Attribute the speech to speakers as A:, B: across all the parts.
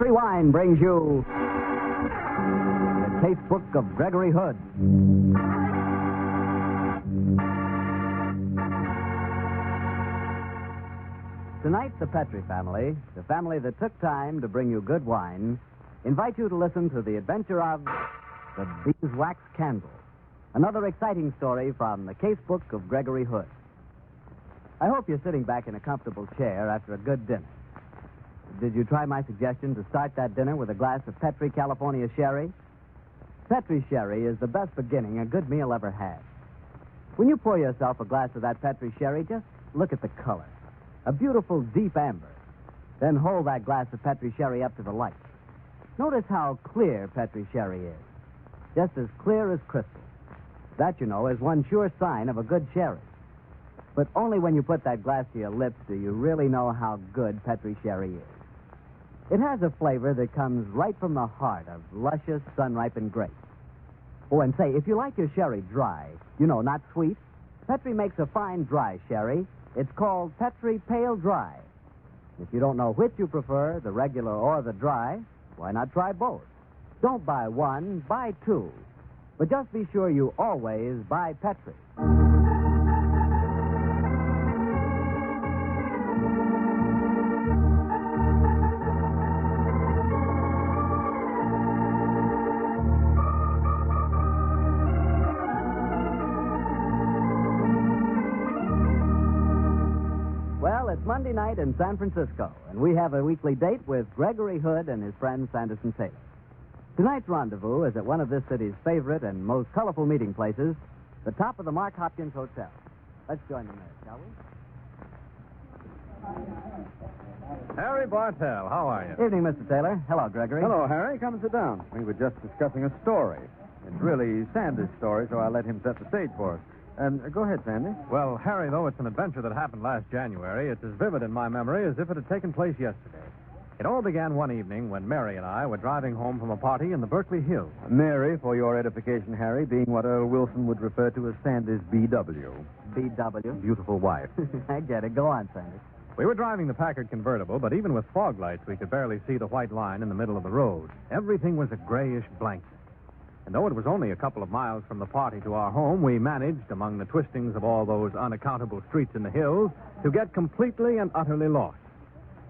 A: Mystery Wine brings you the Casebook of Gregory Hood. Tonight, the Petrie family, the family that took time to bring you good wine, invite you to listen to the adventure of the Beeswax Candle, another exciting story from the Casebook of Gregory Hood. I hope you're sitting back in a comfortable chair after a good dinner. Did you try my suggestion to start that dinner with a glass of Petrie California sherry? Petrie sherry is the best beginning a good meal ever had. When you pour yourself a glass of that Petrie sherry, just look at the color. A beautiful deep amber. Then hold that glass of Petrie sherry up to the light. Notice how clear Petrie sherry is. Just as clear as crystal. That, you know, is one sure sign of a good sherry. But only when you put that glass to your lips do you really know how good Petrie sherry is. It has a flavor that comes right from the heart of luscious, sun-ripened grapes. Oh, and say, if you like your sherry dry, you know, not sweet, Petrie makes a fine dry sherry. It's called Petrie Pale Dry. If you don't know which you prefer, the regular or the dry, why not try both? Don't buy one, buy two. But just be sure you always buy Petrie. Well, it's Monday night in San Francisco, and we have a weekly date with Gregory Hood and his friend Sanderson Taylor. Tonight's rendezvous is at one of this city's favorite and most colorful meeting places, the top of the Mark Hopkins Hotel. Let's join them there, shall we?
B: Harry Bartell, how are you?
A: Evening, Mr. Taylor. Hello, Gregory.
B: Hello, Harry. Come and sit down. We were just discussing a story. It's really Sandy's story, so I let him set the stage for us. Go ahead, Sandy.
C: Well, Harry, though it's an adventure that happened last January, it's as vivid in my memory as if it had taken place yesterday. It all began one evening when Mary and I were driving home from a party in the Berkeley Hills.
B: Mary, for your edification, Harry, being what Earl Wilson would refer to as Sandy's B.W.
A: B.W.?
B: Beautiful wife.
A: I get it. Go on, Sandy.
C: We were driving the Packard convertible, but even with fog lights, we could barely see the white line in the middle of the road. Everything was a grayish blanket. And though it was only a couple of miles from the party to our home, we managed, among the twistings of all those unaccountable streets in the hills, to get completely and utterly lost.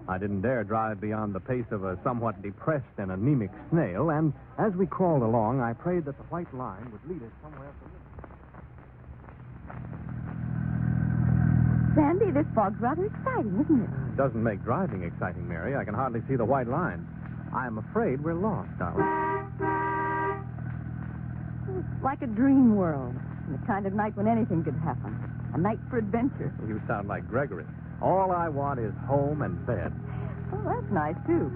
C: I didn't dare drive beyond the pace of a somewhat depressed and anemic snail, and as we crawled along, I prayed that the white line would lead us somewhere familiar.
D: Sandy, this fog's rather exciting, isn't it?
C: It doesn't make driving exciting, Mary. I can hardly see the white line. I'm afraid we're lost, darling.
D: It's like a dream world. The kind of night when anything could happen. A night for adventure.
C: You sound like Gregory. All I want is home and bed.
D: Oh, that's nice, too.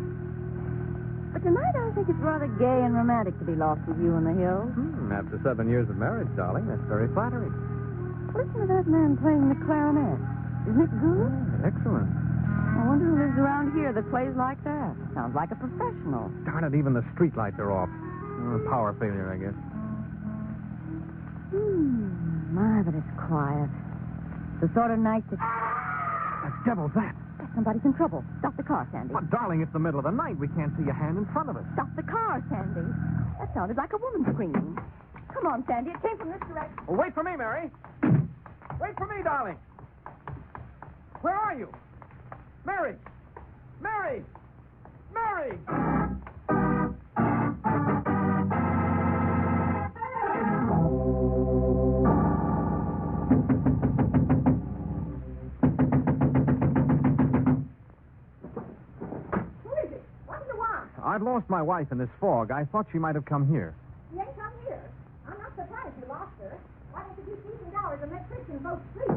D: But tonight I think it's rather gay and romantic to be lost with you in the hills.
C: After 7 years of marriage, darling, that's very flattering.
D: Listen to that man playing the clarinet. Isn't it good?
C: Excellent.
D: I wonder who lives around here that plays like that. Sounds like a professional.
C: Darn it, even the streetlights are off. Power failure, I guess.
D: My, but it's quiet. The sort of night that...
C: The devil's that?
D: Somebody's in trouble. Stop the car, Sandy.
C: But, darling, it's the middle of the night. We can't see a hand in front of us.
D: Stop the car, Sandy. That sounded like a woman screaming. Come on, Sandy. It came from this direction.
C: Well, wait for me, Mary. Wait for me, darling. Where are you? Mary! Mary! Mary! I've lost my wife in this fog. I thought she might have come here.
E: She ain't come here. I'm not surprised you lost her. Why don't you keep decent hours and let Christian both sleep?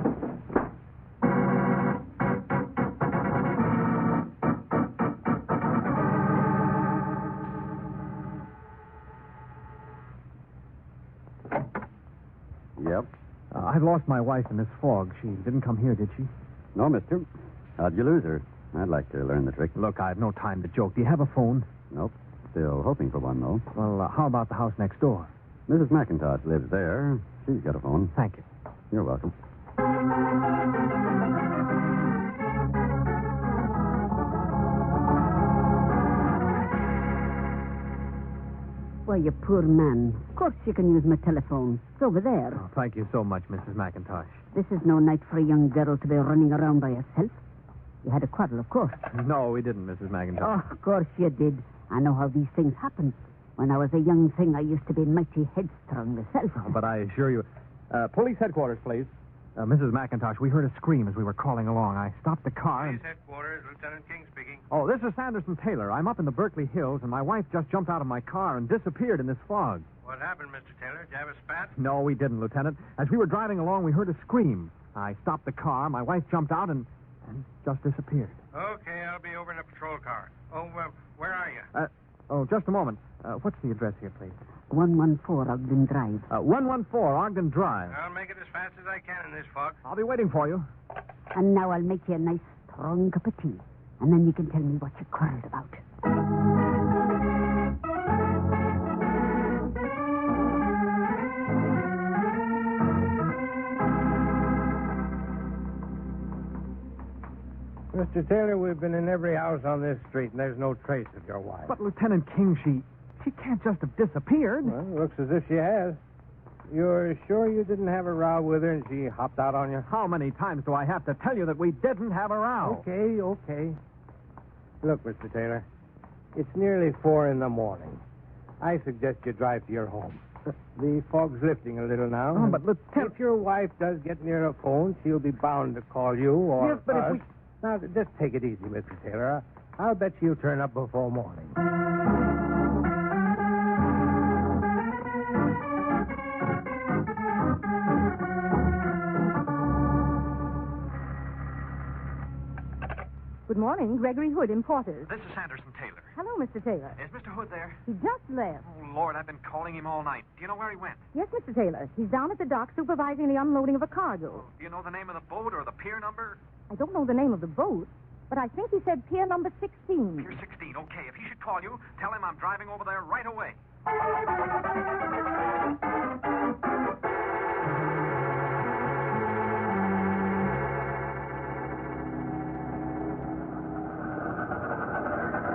B: Yep.
C: I've lost my wife in this fog. She didn't come here, did she?
B: No, mister. How'd you lose her? I'd like to learn the trick.
C: Look, I've no time to joke. Do you have a phone?
B: Nope. Still hoping for one, though.
C: Well, how about the house next door?
B: Mrs. McIntosh lives there. She's got a phone.
C: Thank you.
B: You're welcome.
F: Why, you poor man. Of course you can use my telephone. It's over there.
C: Oh, thank you so much, Mrs. McIntosh.
F: This is no night for a young girl to be running around by herself. You had a quarrel, of course.
C: No, we didn't, Mrs. McIntosh.
F: Oh, of course you did. I know how these things happen. When I was a young thing, I used to be mighty headstrong myself.
C: Oh, but I assure you... police headquarters, please. Mrs. McIntosh, we heard a scream as we were crawling along. I stopped the car and...
G: Police headquarters, Lieutenant King speaking.
C: Oh, this is Sanderson Taylor. I'm up in the Berkeley Hills, and my wife just jumped out of my car and disappeared in this fog.
G: What happened, Mr. Taylor? Did you have a spat?
C: No, we didn't, Lieutenant. As we were driving along, we heard a scream. I stopped the car, my wife jumped out, and just disappeared.
G: Okay, I'll be over in a patrol car. Oh, where are you?
C: Just a moment. What's the address here, please?
F: 114 Ogden Drive.
C: 114 Ogden Drive.
G: I'll make it as fast as I can in this fog.
C: I'll be waiting for you.
F: And now I'll make you a nice, strong cup of tea. And then you can tell me what you quarreled about.
G: Mr. Taylor, we've been in every house on this street, and there's no trace of your wife.
C: But, Lieutenant King, she can't just have disappeared.
G: Well, looks as if she has. You're sure you didn't have a row with her and she hopped out on you?
C: How many times do I have to tell you that we didn't have a row?
G: Okay. Look, Mr. Taylor, it's nearly 4 in the morning. I suggest you drive to your home. The fog's lifting a little now.
C: Oh, but Lieutenant...
G: If your wife does get near a phone, she'll be bound to call you or
C: Yes, but
G: us.
C: if we...
G: Now, just take it easy, Mr. Taylor. I'll bet she'll turn up before morning.
E: Good morning, Gregory Hood, importers.
H: This is Sanderson Taylor.
E: Hello, Mr. Taylor.
H: Is Mr. Hood there?
E: He just left.
H: Oh, Lord, I've been calling him all night. Do you know where he went?
E: Yes, Mr. Taylor. He's down at the dock supervising the unloading of a cargo.
H: Do you know the name of the boat or the pier number?
E: I don't know the name of the boat, but I think he said pier number 16.
H: Pier 16. Okay, if he should call you, tell him I'm driving over there right away.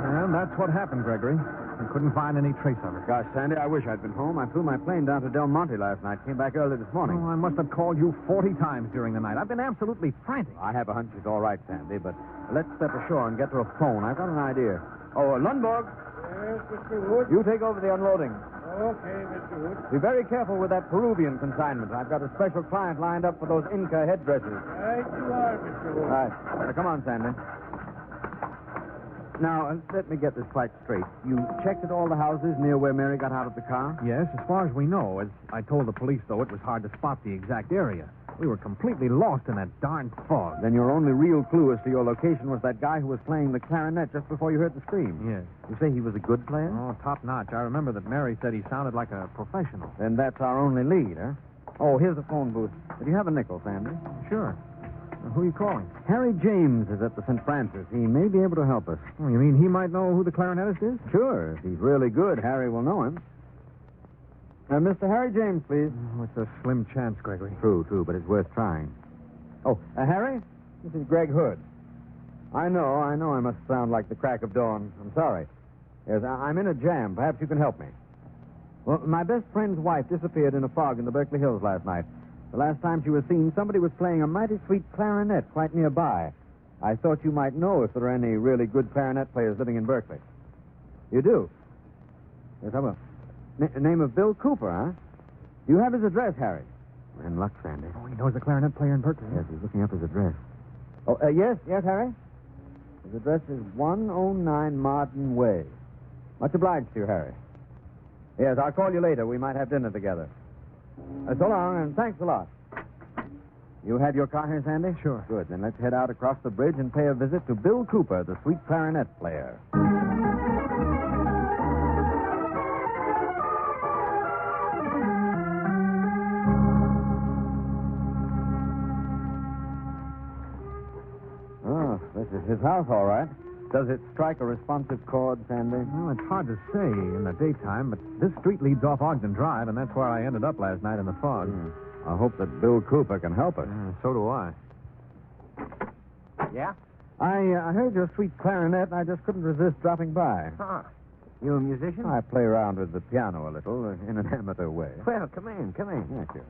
C: And that's what happened, Gregory. We couldn't find any trace of her.
B: Gosh, Sandy, I wish I'd been home. I flew my plane down to Del Monte last night. Came back early this morning.
C: Oh, I must have called you 40 times during the night. I've been absolutely frantic.
B: I have a hunch she's all right, Sandy, but let's step ashore and get to a phone. I've got an idea. Oh, Lundborg,
G: Yes, Mr. Wood?
B: you take over the unloading.
G: Okay, Mr. Wood.
B: Be very careful with that Peruvian consignment. I've got a special client lined up for those Inca headdresses.
G: Right you are, Mr. Wood.
B: All right. Now, come on, Sandy. Now, let me get this quite straight. You checked at all the houses near where Mary got out of the car?
C: Yes, as far as we know. As I told the police, though, it was hard to spot the exact area. We were completely lost in that darn fog.
B: Then your only real clue as to your location was that guy who was playing the clarinet just before you heard the scream.
C: Yes.
B: You say he was a good player?
C: Oh, top-notch. I remember that Mary said he sounded like a professional.
B: Then that's our only lead, huh? Oh, here's the phone booth. Do you have a nickel, Sandy?
C: Sure. Who are you calling?
B: Harry James is at the St. Francis. He may be able to help us.
C: Oh, you mean he might know who the clarinetist is?
B: Sure. If he's really good, Harry will know him. Mr. Harry James, please.
C: Oh, it's a slim chance, Gregory.
B: True, but it's worth trying. Oh, Harry, this is Greg Hood. I know I must sound like the crack of dawn. I'm sorry. Yes, I'm in a jam. Perhaps you can help me. Well, my best friend's wife disappeared in a fog in the Berkeley Hills last night. The last time she was seen, somebody was playing a mighty sweet clarinet quite nearby. I thought you might know if there are any really good clarinet players living in Berkeley. You do? Yes, I will. Name of Bill Cooper, huh? Do you have his address, Harry? In luck, Sandy.
C: Oh, he knows a clarinet player in Berkeley.
B: Yes, he's looking up his address. Oh, yes, Harry? His address is 109 Martin Way. Much obliged to you, Harry. Yes, I'll call you later. We might have dinner together. So long, and thanks a lot. You have your car here, Sandy?
C: Sure.
B: Good. Then let's head out across the bridge and pay a visit to Bill Cooper, the sweet clarinet player. Oh, this is his house, all right. Does it strike a responsive chord, Sandy?
C: Well, it's hard to say in the daytime, but this street leads off Ogden Drive, and that's where I ended up last night in the fog.
B: I hope that Bill Cooper can help us.
C: So do I.
G: Yeah?
B: I heard your sweet clarinet, and I just couldn't resist dropping by.
G: Huh.
I: You a musician?
B: I play around with the piano a little in an amateur way.
I: Well, come in.
B: Thank you.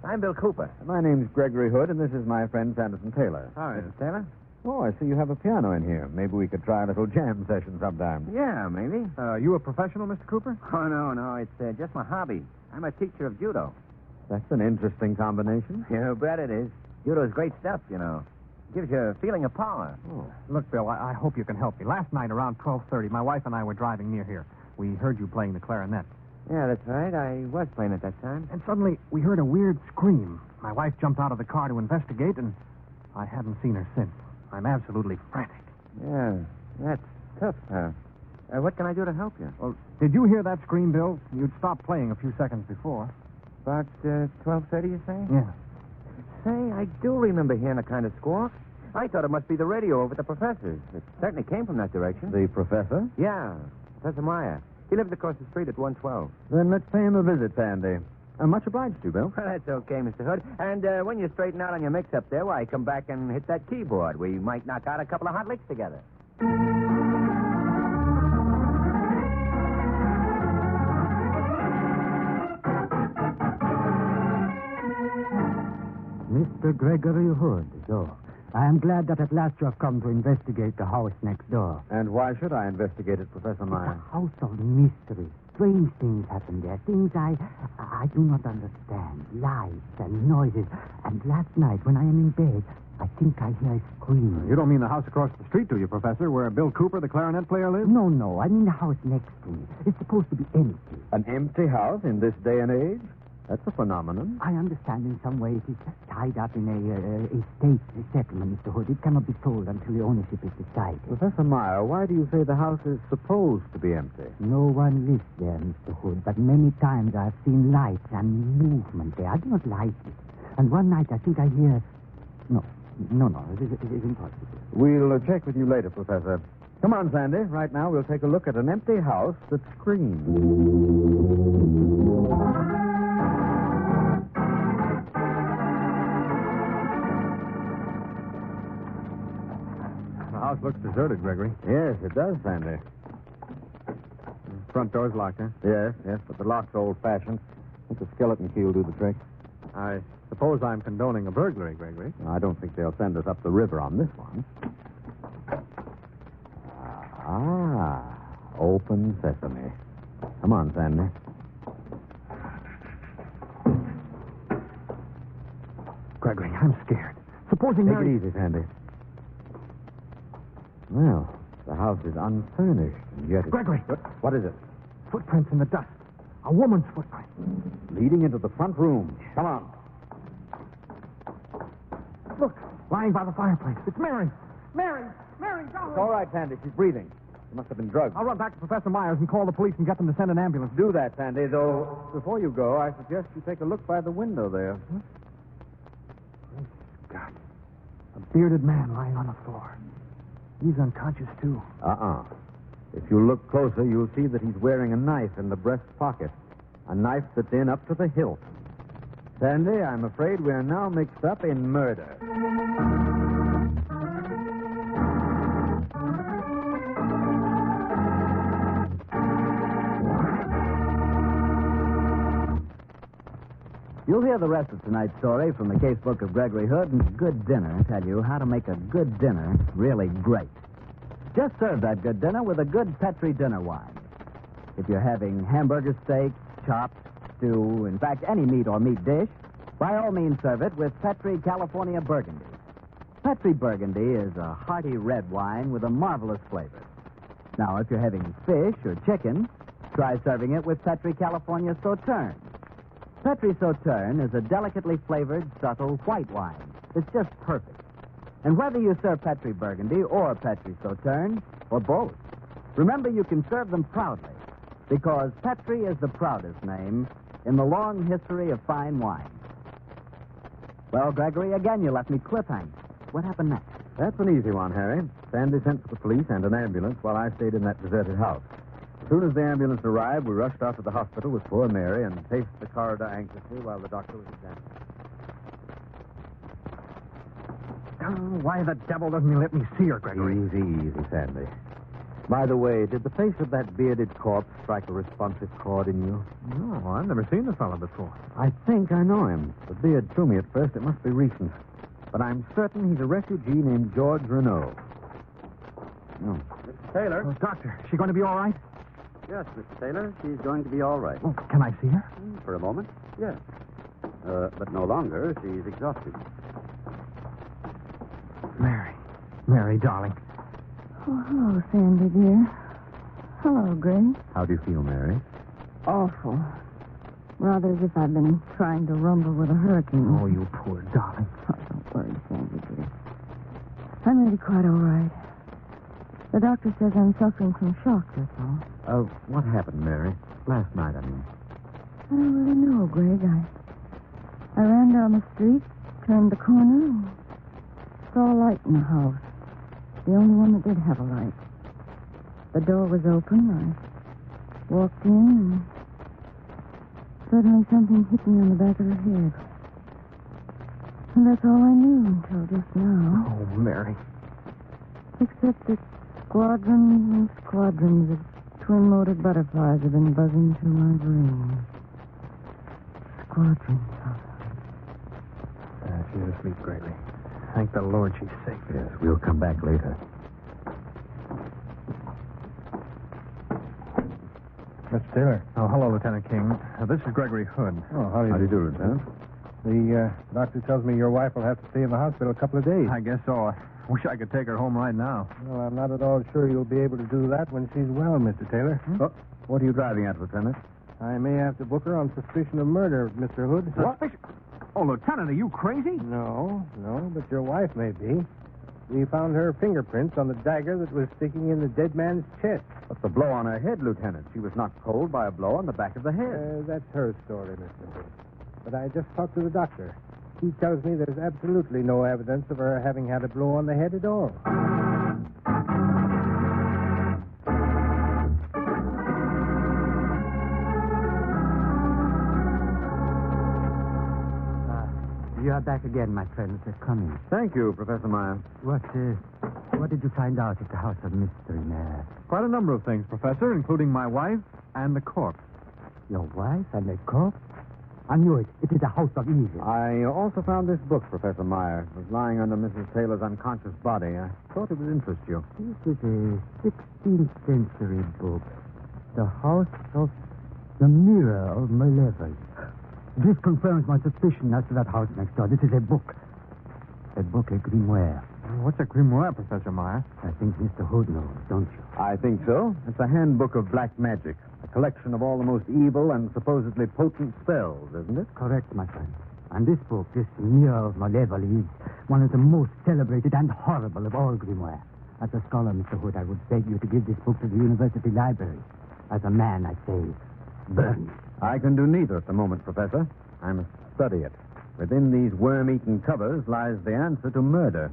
I: I'm Bill Cooper.
B: My name's Gregory Hood, and this is my friend Sanderson Taylor.
I: Hi, Mr. Taylor.
B: Oh, I see you have a piano in here. Maybe we could try a little jam session sometime.
I: Yeah, maybe.
C: You a professional, Mr. Cooper?
I: Oh, no. It's just my hobby. I'm a teacher of judo.
B: That's an interesting combination.
I: You bet it is. Judo's great stuff, you know. Gives you a feeling of power.
B: Oh.
C: Look, Bill, I hope you can help me. Last night around 12:30, my wife and I were driving near here. We heard you playing the clarinet.
I: Yeah, that's right. I was playing at that time.
C: And suddenly, we heard a weird scream. My wife jumped out of the car to investigate, and I haven't seen her since. I'm absolutely frantic.
I: Yeah, that's tough. What can I do to help you?
C: Well, did you hear that scream, Bill? You'd stopped playing a few seconds before.
I: About 12:30, you say?
C: Yeah.
I: Say, I do remember hearing a kind of squawk. I thought it must be the radio over at the professor's. It certainly came from that direction.
B: The professor?
I: Yeah, Professor Meyer. He lives across the street at 112.
B: Then let's pay him a visit, Sandy. Much obliged to you, Bill.
I: Well, that's okay, Mr. Hood. And when you straighten out on your mix-up there, why, come back and hit that keyboard. We might knock out a couple of hot licks together.
J: Mr. Gregory Hood, so I am glad that at last you have come to investigate the house next door.
B: And why should I investigate it, Professor Meyer?
J: It's a house of mystery. Strange things happen there. Things I do not understand. Lights and noises. And last night, when I am in bed, I think I hear a scream.
C: You don't mean the house across the street, do you, Professor, where Bill Cooper, the clarinet player, lives?
J: No. I mean the house next to me. It's supposed to be empty.
B: An empty house in this day and age? That's a phenomenon.
J: I understand in some way it is tied up in a estate settlement, Mr. Hood. It cannot be sold until the ownership is decided.
B: Professor Meyer, why do you say the house is supposed to be empty?
J: No one lives there, Mr. Hood, but many times I have seen lights and movement there. I do not like it. And one night I think I hear... No, it is impossible.
B: We'll check with you later, Professor. Come on, Sandy. Right now we'll take a look at an empty house that screams.
C: The house looks deserted, Gregory.
B: Yes, it does, Sandy.
C: Front door's locked, huh?
B: Yes, but the lock's old-fashioned. I think the skeleton key will do the trick.
C: I suppose I'm condoning a burglary, Gregory.
B: I don't think they'll send us up the river on this one. Open sesame. Come on, Sandy.
C: Gregory, I'm scared. Supposing
B: Take
C: Mary...
B: it easy, Sandy. Well, the house is unfurnished, and yet...
C: Gregory!
B: What is it?
C: Footprints in the dust. A woman's footprint.
B: Leading into the front room. Come on.
C: Look, lying by the fireplace. It's Mary. Mary, go!
B: It's all right, Sandy. She's breathing. She must have been drugged.
C: I'll run back to Professor Myers and call the police and get them to send an ambulance.
B: Do that, Sandy, though. Before you go, I suggest you take a look by the window there.
C: God. A bearded man lying on the floor. He's unconscious, too.
B: If you look closer, you'll see that he's wearing a knife in the breast pocket. A knife that's in up to the hilt. Sandy, I'm afraid we're now mixed up in murder.
A: You'll hear the rest of tonight's story from the casebook of Gregory Hood and Good Dinner tell you how to make a good dinner really great. Just serve that good dinner with a good Petri dinner wine. If you're having hamburger steak, chops, stew, in fact, any meat or meat dish, by all means serve it with Petri California Burgundy. Petri Burgundy is a hearty red wine with a marvelous flavor. Now, if you're having fish or chicken, try serving it with Petri California Sauterne. Petri Sauterne is a delicately flavored, subtle white wine. It's just perfect. And whether you serve Petri Burgundy or Petri Sauterne, or both, remember you can serve them proudly, because Petri is the proudest name in the long history of fine wine. Well, Gregory, again you left me cliffhanging. What happened next?
B: That's an easy one, Harry. Sandy sent for the police and an ambulance while I stayed in that deserted house. As soon as the ambulance arrived, we rushed out to the hospital with poor Mary and paced the corridor anxiously while the doctor was examining.
C: Why the devil doesn't he let me see her, Gregory?
B: Easy, Sandy. By the way, did the face of that bearded corpse strike a responsive chord in you?
C: No, I've never seen the fellow before.
B: I think I know him. The beard threw me at first. It must be recent. But I'm certain he's a refugee named George Renault. No.
I: Mr. Taylor?
C: Oh, doctor, is she going to be all right?
I: Yes, Mr. Taylor. She's going to be all right.
C: Oh, can I see her?
I: For a moment, yes. But no longer. She's exhausted.
C: Mary, darling.
D: Oh, hello, Sandy, dear. Hello, Greg.
B: How do you feel, Mary?
D: Awful. Rather as if I've been trying to rumble with a hurricane.
C: Oh, you poor darling.
D: Oh, don't worry, Sandy, dear. I'm really quite all right. The doctor says I'm suffering from shock, that's all.
B: What happened, Mary? Last night, I mean.
D: I don't really know, Greg. I ran down the street, turned the corner, and saw a light in the house. The only one that did have a light. The door was open. I walked in, and suddenly something hit me on the back of the head. And that's all I knew until just now.
C: Oh, Mary.
D: Except that squadrons and squadrons of twin-motored butterflies have been buzzing through my brain. Squadrons of them.
C: She's asleep, Gregory. Thank the Lord she's safe.
B: Yes, we'll come back later.
G: Mr. Taylor.
C: Oh, hello, Lieutenant King. This is Gregory Hood.
G: Oh, how do you
B: do, Lieutenant?
G: The doctor tells me your wife will have to stay in the hospital a couple of days.
C: I guess so. I wish I could take her home right now.
G: Well, I'm not at all sure you'll be able to do that when she's well, Mr. Taylor.
B: Oh, what are you driving at, Lieutenant?
G: I may have to book her on suspicion of murder, Mr. Hood.
C: Suspicion? Oh, Lieutenant, are you crazy?
G: No, but your wife may be. We found her fingerprints on the dagger that was sticking in the dead man's chest.
B: But the blow on her head, Lieutenant. She was knocked cold by a blow on the back of the head.
G: That's her story, Mr. Hood. But I just talked to the doctor. He tells me there's absolutely no evidence of her having had a blow on the head at all.
J: You are back again, my friend. Come in.
B: Thank you, Professor Meyer.
J: What did you find out at the House of Mystery, Mayor?
C: Quite a number of things, Professor, including my wife and the corpse.
J: Your wife and the corpse? I knew it. It is a house of evil.
B: I also found this book, Professor Meyer. It was lying under Mrs. Taylor's unconscious body. I thought it would interest you.
J: This is a 16th century book. The House of the Mirror of Malevolence. This confirms my suspicion as to that house next door. This is a book. A grimoire.
C: What's a grimoire, Professor Meyer?
J: I think Mr. Hood knows, don't you?
B: I think so. It's a handbook of black magic. A collection of all the most evil and supposedly potent spells, isn't it?
J: Correct, my friend. And this book, this Mirror of Malevolence, is one of the most celebrated and horrible of all grimoire. As a scholar, Mr. Hood, I would beg you to give this book to the university library. As a man, I say, burn it.
B: I can do neither at the moment, Professor. I must study it. Within these worm-eaten covers lies the answer to murder.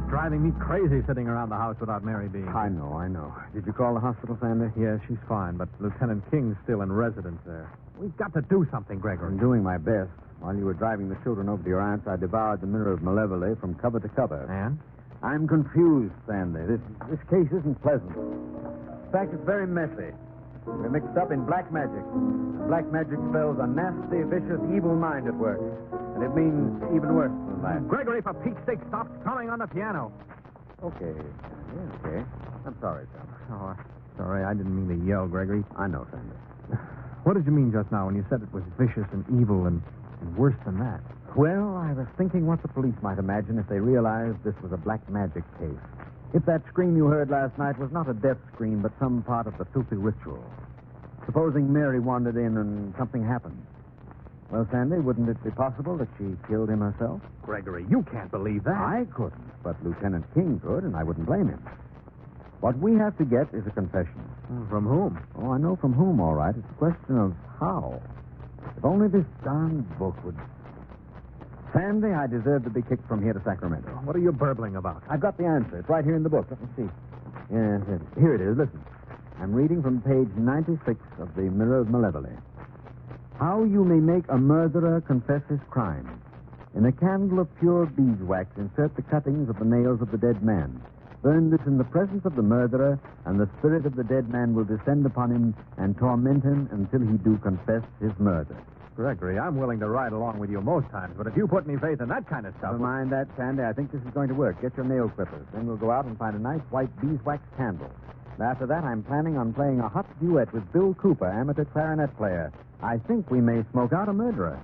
C: Driving me crazy sitting around the house without Mary being.
B: I know. Did you call the hospital, Sandy?
C: Yeah, she's fine, but Lieutenant King's still in residence there. We've got to do something, Gregory.
B: I'm doing my best. While you were driving the children over to your aunt's, I devoured the Mirror of Malevolence from cover to cover.
C: And?
B: I'm confused, Sandy. This case isn't pleasant. In fact, it's very messy. We're mixed up in black magic. And black magic spells a nasty, vicious, evil mind at work. And it means even worse than that.
C: Gregory, for Pete's sake, stop drumming on the piano.
B: Okay. Yeah, okay. I'm sorry, Sam.
C: Oh, sorry, I didn't mean to yell, Gregory.
B: I know, Sandy.
C: What did you mean just now when you said it was vicious and evil and worse than that?
B: Well, I was thinking what the police might imagine if they realized this was a black magic case. If that scream you heard last night was not a death scream, but some part of the filthy ritual. Supposing Mary wandered in and something happened. Well, Sandy, wouldn't it be possible that she killed him herself?
C: Gregory, you can't believe that.
B: I couldn't, but Lieutenant King could, and I wouldn't blame him. What we have to get is a confession.
C: From whom?
B: Oh, I know from whom, all right. It's a question of how. If only this darn book would... Sandy, I deserve to be kicked from here to Sacramento.
C: What are you burbling about?
B: I've got the answer. It's right here in the book. Let me see. Yes, here it is. Listen. I'm reading from page 96 of the Mirror of Malevolence. How you may make a murderer confess his crime. In a candle of pure beeswax, insert the cuttings of the nails of the dead man. Burn this in the presence of the murderer, and the spirit of the dead man will descend upon him and torment him until he do confess his murder.
C: Gregory, I'm willing to ride along with you most times, but if you put any faith in that kind of stuff...
B: Never mind that, Sandy. I think this is going to work. Get your nail clippers. Then we'll go out and find a nice white beeswax candle. And after that, I'm planning on playing a hot duet with Bill Cooper, amateur clarinet player. I think we may smoke out a murderer.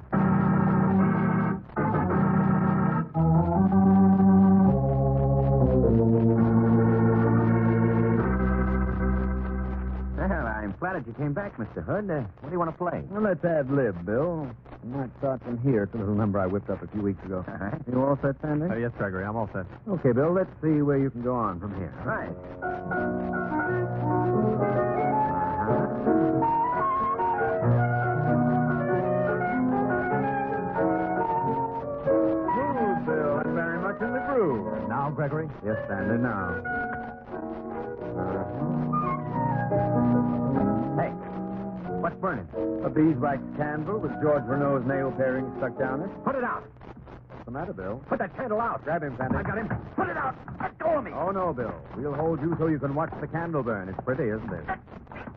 I: Well, I'm flattered you came back, Mr. Hood. What do you want to play?
B: Well, let's ad-lib, Bill. We might start from here. It's a little number I whipped up a few weeks ago.
I: All right.
B: You all set, Sandy?
C: Yes, Gregory, I'm all set.
B: Okay, Bill, let's see where you can go on from here.
I: Right.
B: Smooth, Bill, and very much in the groove.
C: Now, Gregory?
B: Yes, Sandy, now.
I: Hey, what's burning?
B: A beeswax candle with George Renault's nail paring stuck down it.
I: Put it out.
B: What's the matter, Bill?
I: Put that candle out.
B: Grab him, Sandy.
I: I got him. Put it out. Let go of me.
B: Oh, no, Bill. We'll hold you so you can watch the candle burn. It's pretty, isn't it?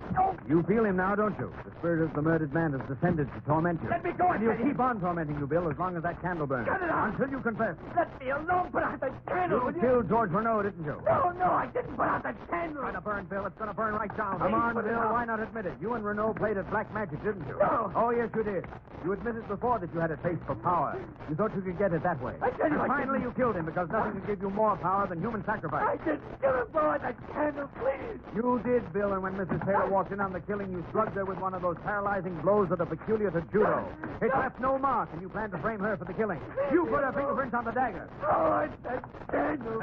I: No.
B: You feel him now, don't you? The spirit of the murdered man has descended to torment you.
I: Let me go,
B: And he'll
I: Eddie.
B: keep on tormenting you, Bill, as long as that candle burns.
I: Cut it out.
B: Until you confess.
I: Let me alone. Put out that candle.
B: You
I: will you?
B: killed George Renault, didn't you?
I: No, I didn't put out that candle.
B: It's going to burn, Bill. It's going to burn right down.
I: Please
B: Come on,
I: put it
B: Bill.
I: out.
B: Why not admit it? You and Renault played at black magic, didn't you?
I: No.
B: Oh, yes, you did. You admitted before that you had a taste for power. You thought you could get it that way.
I: I tell you,
B: And
I: I
B: finally,
I: didn't.
B: you killed him because nothing could give you more power than human sacrifice.
I: I didn't kill him. Blow out that candle, please.
B: You did, Bill, and when Mrs. Taylor walked in on the killing, you slugged her with one of those paralyzing blows that are peculiar to judo. It left no mark, and you planned to frame her for the killing. You put her fingerprints on the dagger.
I: Oh, it's that candle.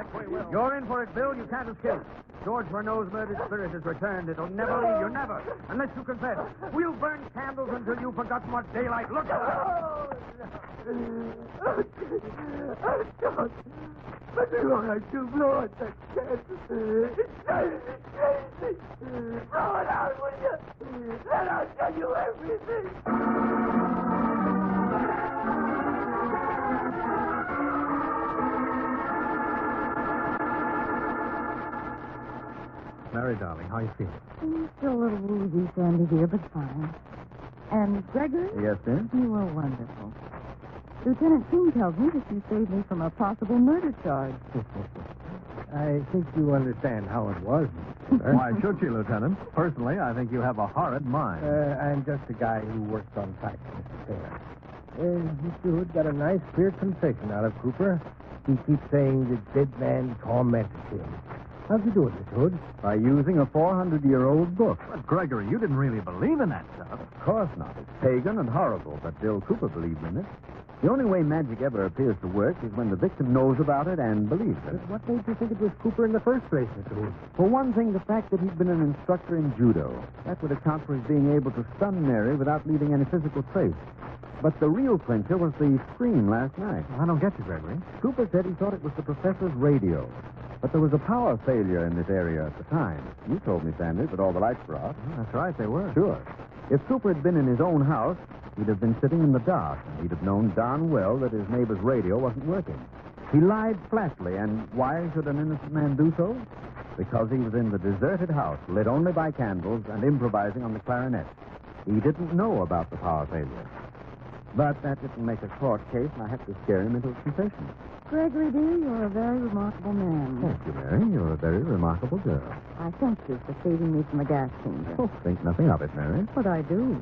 B: You're in for it, Bill. You can't escape. George Renault's murdered spirit has returned. It'll never leave you, never, unless you confess. We'll burn candles until you've forgotten what daylight looks like.
I: Don't. But you don't have to blow out that candle. It's driving me crazy. Blow it out, will you? Then I'll tell you everything.
C: Mary, darling, how you feeling?
D: Still a little woozy, Sandy, dear, but fine. And Gregory?
B: Yes, sir?
D: You were wonderful. Lieutenant King tells me that you saved me from a possible murder charge.
G: I think you understand how it was.
C: Why should she, Lieutenant? Personally, I think you have a horrid mind.
G: I'm just a guy who works on facts, Mr. Taylor. Mr. Hood got a nice, clear confession out of Cooper. He keeps saying the dead man tormented him. How'd you do it, Mr. Hood?
B: By using a 400-year-old book.
C: But, Gregory, you didn't really believe in that stuff.
B: Of course not. It's pagan and horrible, but Bill Cooper believed in it. The only way magic ever appears to work is when the victim knows about it and believes it.
G: But what made you think it was Cooper in the first place, Mr. Hood?
B: For one thing, the fact that he'd been an instructor in judo. That would account for his being able to stun Mary without leaving any physical trace. But the real clincher was the scream last night.
C: I don't get you, Gregory.
B: Cooper said he thought it was the professor's radio. But there was a power failure in this area at the time. You told me, Sandy, that all the lights were off.
C: That's right, they were.
B: Sure. If Cooper had been in his own house, he'd have been sitting in the dark, and he'd have known darn well that his neighbor's radio wasn't working. He lied flatly, and why should an innocent man do so? Because he was in the deserted house, lit only by candles, and improvising on the clarinet. He didn't know about the power failure. But that didn't make a court case, and I had to scare him into a confession.
D: Gregory, dear, you're a very remarkable man.
B: Thank you, Mary. You're a very remarkable girl.
D: I thank you for saving me from a gas chamber.
B: Oh, think nothing of it, Mary.
D: But I do.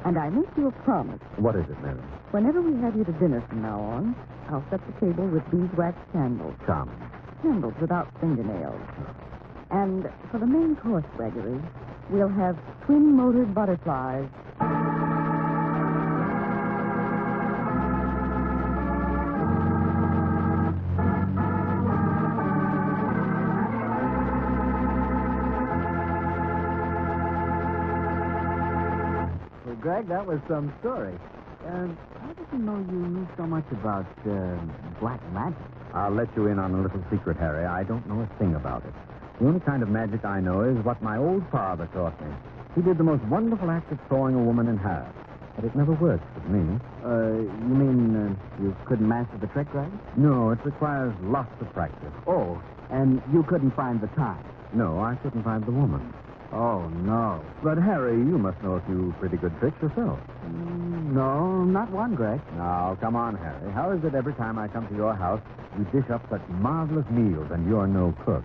D: And I make you a promise.
B: What is it, Mary?
D: Whenever we have you to dinner from now on, I'll set the table with beeswax candles.
B: Charming.
D: Candles without fingernails. And for the main course, Gregory, we'll have twin-motored butterflies.
A: Well, Greg, that was some story. I didn't know you knew so much about black magic.
B: I'll let you in on a little secret, Harry. I don't know a thing about it. The only kind of magic I know is what my old father taught me. He did the most wonderful act of sawing a woman in half. but it never works with me.
A: You mean you couldn't master the trick, Greg?
B: No, it requires lots of practice.
A: Oh, and you couldn't find the time?
B: No, I couldn't find the woman.
A: Oh, no.
B: But, Harry, you must know a few pretty good tricks yourself.
A: No, not one, Greg.
B: Now, come on, Harry. How is it every time I come to your house, you dish up such marvelous meals and you're no cook?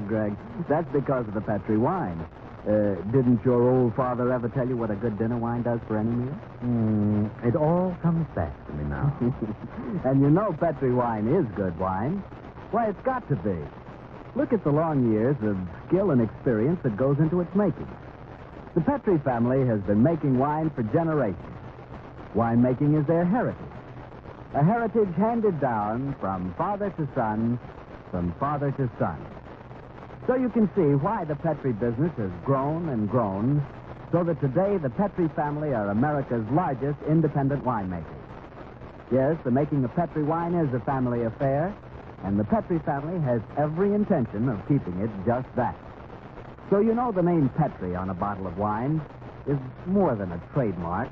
A: Greg, that's because of the Petri wine. Didn't your old father ever tell you what a good dinner wine does for any meal?
B: It all comes back to me now.
A: And you know Petri wine is good wine. Why, it's got to be. Look at the long years of skill and experience that goes into its making. The Petri family has been making wine for generations. Winemaking is their heritage. A heritage handed down from father to son, from father to son. So you can see why the Petri business has grown and grown, so that today the Petri family are America's largest independent winemakers. Yes, the making of Petri wine is a family affair, and the Petri family has every intention of keeping it just that. So you know the name Petri on a bottle of wine is more than a trademark.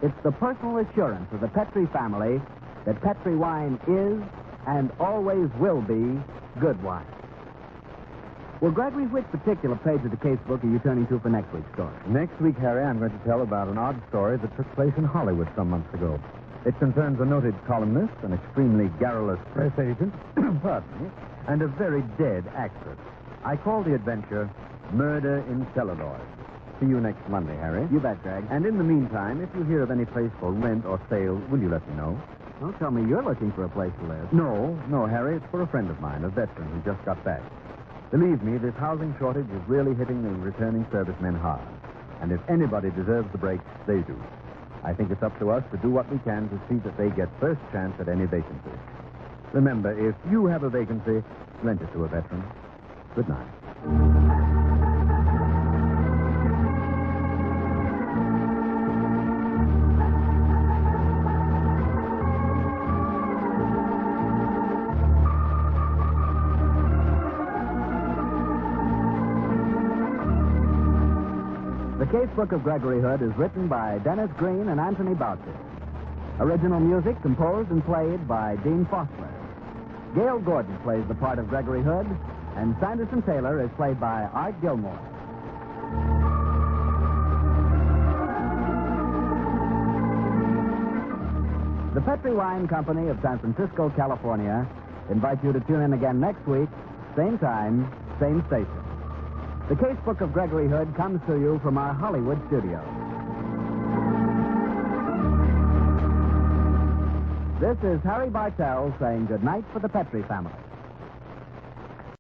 A: It's the personal assurance of the Petri family that Petri wine is and always will be good wine. Well, Gregory, which particular page of the casebook are you turning to for next week's story?
B: Next week, Harry, I'm going to tell about an odd story that took place in Hollywood some months ago. It concerns a noted columnist, an extremely garrulous press agent, pardon me, and a very dead actress. I call the adventure Murder in Celluloid. See you next Monday, Harry.
A: You bet, Greg.
B: And in the meantime, if you hear of any place for rent or sale, will you let me know?
A: Don't tell me you're looking for a place to live.
B: No, Harry. It's for a friend of mine, a veteran who just got back. Believe me, this housing shortage is really hitting the returning servicemen hard. And if anybody deserves the break, they do. I think it's up to us to do what we can to see that they get first chance at any vacancy. Remember, if you have a vacancy, rent it to a veteran. Good night.
A: The Casebook of Gregory Hood is written by Dennis Green and Anthony Boucher. Original music composed and played by Dean Fossler. Gail Gordon plays the part of Gregory Hood, and Sanderson Taylor is played by Art Gilmore. The Petri Wine Company of San Francisco, California, invites you to tune in again next week, same time, same station. The Casebook of Gregory Hood comes to you from our Hollywood studio. This is Harry Bartell saying goodnight for the Petri family.